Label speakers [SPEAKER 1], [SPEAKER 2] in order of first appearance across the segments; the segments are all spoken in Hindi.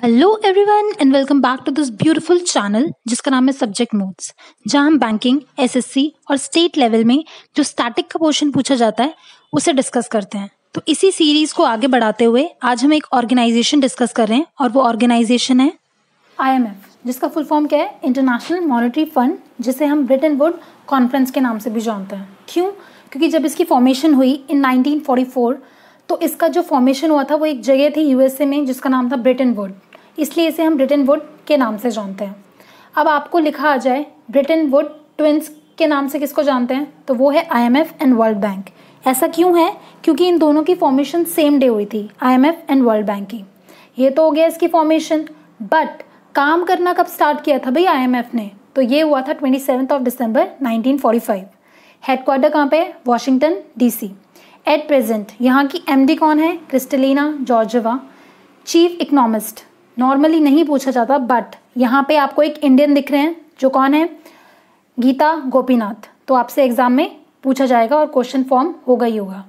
[SPEAKER 1] Hello everyone and welcome back to this beautiful channel जिसका नाम है सब्जेक्ट नोट्स, जहां हम बैंकिंग, एसएससी और स्टेट लेवल में जो स्टैटिक का क्वेश्चन पूछा जाता है उसे डिस्कस करते हैं। तो इसी सीरीज को आगे बढ़ाते हुए आज हम एक ऑर्गेनाइजेशन डिस्कस कर रहे हैं और वो ऑर्गेनाइजेशन है IMF, जिसका फुल फॉर्म क्या है? इंटरनेशनल मॉनेटरी फंड, जिसे हम ब्रेटन वुड कॉन्फ्रेंस के नाम से भी जानते हैं। क्यों? क्योंकि जब इसकी फॉर्मेशन हुई इन 1944 तो इसका जो फॉर्मेशन हुआ था वो एक जगह थी यूएसए में जिसका नाम था ब्रेटन वुड, इसलिए इसे हम ब्रेटन वुड के नाम से जानते हैं। अब आपको लिखा आ जाए ब्रेटन वुड ट्विंस के नाम से किसको जानते हैं, तो वो है IMF एंड वर्ल्ड बैंक। ऐसा क्यों है? क्योंकि इन दोनों की फॉर्मेशन सेम डे हुई थी, IMF एंड वर्ल्ड बैंक की। ये तो हो गया इसकी फॉर्मेशन, बट काम करना कब स्टार्ट किया था भाई IMF ने? तो ये हुआ था 27 दिसंबर 1945। हेडक्वार्टर कहाँ पे? Washington DC। एट प्रेजेंट यहाँ की MD कौन है? Kristalina Georgieva. Chief economist normally नहीं पूछा जाता, बट यहाँ पे आपको एक इंडियन दिख रहे हैं जो कौन है? गीता गोपीनाथ। तो आपसे एग्जाम में पूछा जाएगा और क्वेश्चन फॉर्म होगा ही होगा।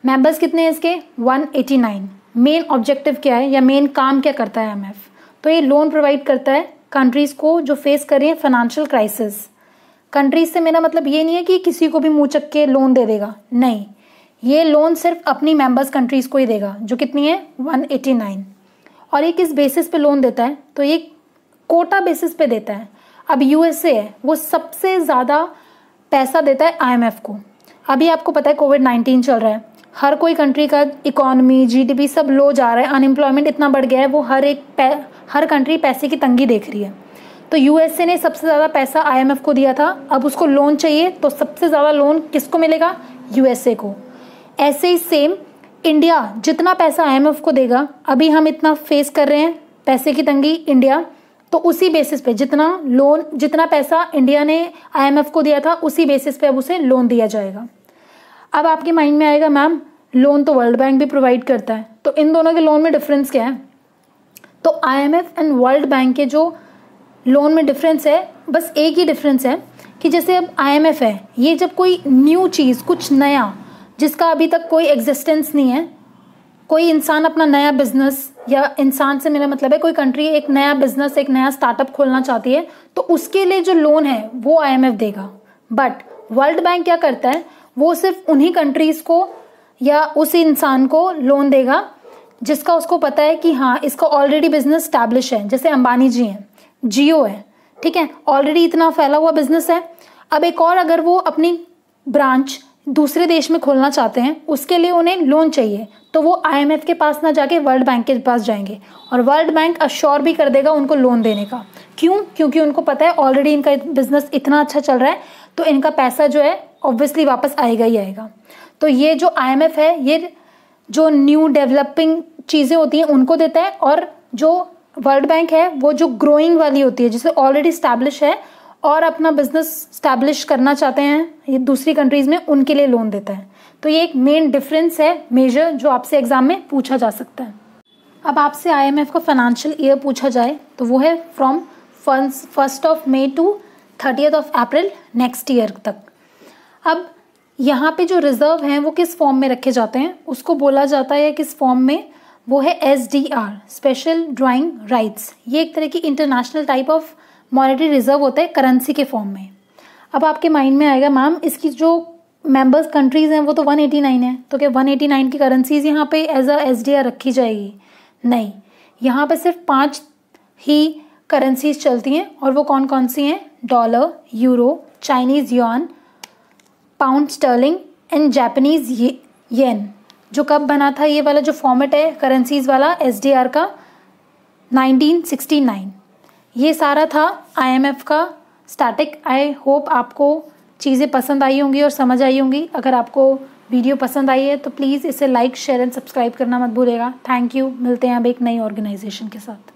[SPEAKER 1] मेंबर्स कितने हैं इसके? 189। मेन ऑब्जेक्टिव क्या है या मेन काम क्या करता है IMF? तो ये लोन प्रोवाइड करता है कंट्रीज को जो फेस कर रही है फाइनेंशियल क्राइसिस। कंट्रीज से मेरा मतलब ये नहीं है कि किसी को भी मुँह चक के लोन दे देगा, नहीं, ये लोन सिर्फ अपनी मेंबर्स कंट्रीज को ही देगा, जो कितनी है? 189। और ये किस बेसिस पे लोन देता है? तो ये कोटा बेसिस पे देता है। अब यूएसए है वो सबसे ज़्यादा पैसा देता है IMF को। अभी आपको पता है कोविड-19 चल रहा है, हर कोई कंट्री का इकोनॉमी GDP सब लो जा रहा है, अनएम्प्लॉयमेंट इतना बढ़ गया है, वो हर कंट्री पैसे की तंगी देख रही है। तो यूएसए ने सबसे ज़्यादा पैसा IMF को दिया था, अब उसको लोन चाहिए तो सबसे ज़्यादा लोन किसको मिलेगा? यूएसए को। ऐसे ही सेम इंडिया जितना पैसा IMF को देगा, अभी हम इतना फेस कर रहे हैं पैसे की तंगी इंडिया, तो उसी बेसिस पे जितना पैसा इंडिया ने IMF को दिया था उसी बेसिस पे अब उसे लोन दिया जाएगा। अब आपके माइंड में आएगा मैम लोन तो वर्ल्ड बैंक भी प्रोवाइड करता है, तो इन दोनों के लोन में डिफरेंस क्या है? तो IMF एंड वर्ल्ड बैंक के जो लोन में डिफरेंस है, बस एक ही डिफरेंस है कि जैसे अब IMF है, ये जब कोई न्यू चीज़, कुछ नया जिसका अभी तक कोई एग्जिस्टेंस नहीं है, कोई इंसान अपना नया बिजनेस, या इंसान से मेरा मतलब है कोई कंट्री एक नया बिजनेस, एक नया स्टार्टअप खोलना चाहती है, तो उसके लिए जो लोन है वो IMF देगा। बट वर्ल्ड बैंक क्या करता है? वो सिर्फ उन्हीं कंट्रीज को या उस इंसान को लोन देगा जिसका उसको पता है कि हाँ इसका ऑलरेडी बिजनेस स्टैब्लिश है। जैसे अंबानी जी हैं, जियो है, ठीक है, ऑलरेडी इतना फैला हुआ बिजनेस है। अब एक और अगर वो अपनी ब्रांच दूसरे देश में खोलना चाहते हैं, उसके लिए उन्हें लोन चाहिए, तो वो IMF के पास ना जाके वर्ल्ड बैंक के पास जाएंगे, और वर्ल्ड बैंक अश्योर भी कर देगा उनको लोन देने का। क्यों? क्योंकि उनको पता है ऑलरेडी इनका बिजनेस इतना अच्छा चल रहा है, तो इनका पैसा जो है ऑब्वियसली वापस आएगा ही आएगा। तो ये जो IMF है, ये जो न्यू डेवलपिंग चीज़ें होती हैं उनको देता है, और जो वर्ल्ड बैंक है वो जो ग्रोइंग वाली होती है, जिसे ऑलरेडी स्टैब्लिश है और अपना बिजनेस स्टैब्लिश करना चाहते हैं ये दूसरी कंट्रीज में, उनके लिए लोन देता है। तो ये एक मेन डिफरेंस है मेजर, जो आपसे एग्जाम में पूछा जा सकता है। अब आपसे IMF का फाइनेंशियल ईयर पूछा जाए तो वो है from 1 May to 30 April next year तक। अब यहाँ पे जो रिजर्व हैं वो किस फॉर्म में रखे जाते हैं उसको बोला जाता है किस फॉर्म में? वो है SDR, स्पेशल ड्राइंग राइट्स। ये एक तरह की international type of monetary reserve होता है करेंसी के फॉर्म में। अब आपके माइंड में आएगा मैम इसकी जो मेंबर्स कंट्रीज हैं वो तो 189 है, तो क्या 189 की करेंसीज यहाँ पे एज अ SDR रखी जाएगी? नहीं, यहाँ पे सिर्फ 5 ही करेंसीज चलती हैं, और वो कौन कौन सी हैं? Dollar, euro, Chinese yuan, pound sterling and Japanese yen. जो कब बना था ये वाला जो फॉर्मेट है करेंसीज वाला SDR का? 1969। ये सारा था IMF का स्टैटिक। आई होप आपको चीज़ें पसंद आई होंगी और समझ आई होंगी। अगर आपको वीडियो पसंद आई है तो प्लीज़ इसे लाइक, शेयर एंड सब्सक्राइब करना मत भूलिएगा। Thank you. मिलते हैं अब एक नई ऑर्गेनाइजेशन के साथ।